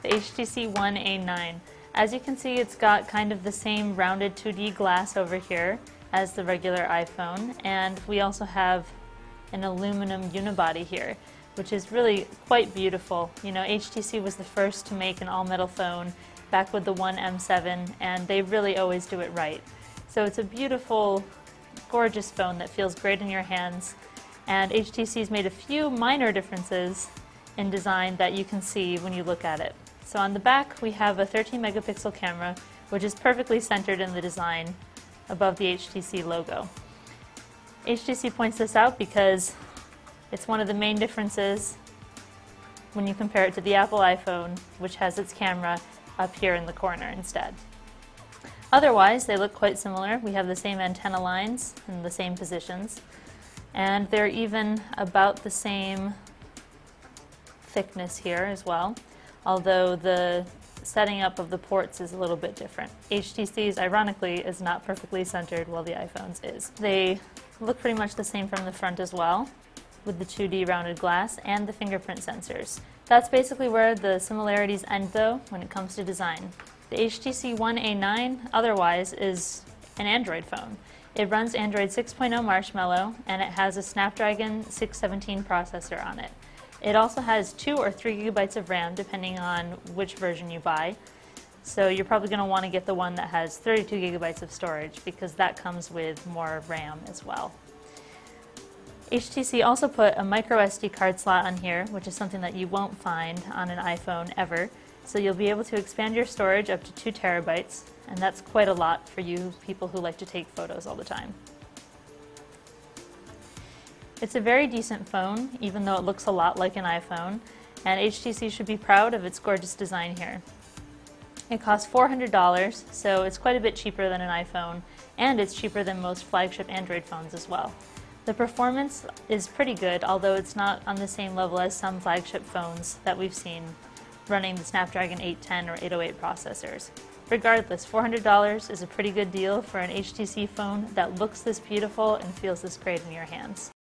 the HTC One A9. As you can see, it's got kind of the same rounded 2D glass over here as the regular iPhone, and we also have an aluminum unibody here, which is really quite beautiful. You know, HTC was the first to make an all-metal phone back with the One M7, and they really always do it right. So it's a beautiful, gorgeous phone that feels great in your hands, and HTC's made a few minor differences in design that you can see when you look at it. So on the back we have a 13 megapixel camera, which is perfectly centered in the design above the HTC logo. HTC points this out because it's one of the main differences when you compare it to the Apple iPhone, which has its camera up here in the corner instead. Otherwise, they look quite similar. We have the same antenna lines in the same positions, and they're even about the same thickness here as well, although the setting up of the ports is a little bit different. HTC's, ironically, is not perfectly centered, while the iPhone's is. They look pretty much the same from the front as well, with the 2D rounded glass and the fingerprint sensors. That's basically where the similarities end, though, when it comes to design. The HTC One A9, otherwise, is an Android phone. It runs Android 6.0 Marshmallow, and it has a Snapdragon 617 processor on it. It also has 2 or 3 gigabytes of RAM, depending on which version you buy. So you're probably going to want to get the one that has 32 gigabytes of storage, because that comes with more RAM as well. HTC also put a micro SD card slot on here, which is something that you won't find on an iPhone ever. So you'll be able to expand your storage up to 2 terabytes, and that's quite a lot for you people who like to take photos all the time. It's a very decent phone, even though it looks a lot like an iPhone, and HTC should be proud of its gorgeous design here. It costs $400, so it's quite a bit cheaper than an iPhone, and it's cheaper than most flagship Android phones as well. The performance is pretty good, although it's not on the same level as some flagship phones that we've seen running the Snapdragon 810 or 808 processors. Regardless, $400 is a pretty good deal for an HTC phone that looks this beautiful and feels this great in your hands.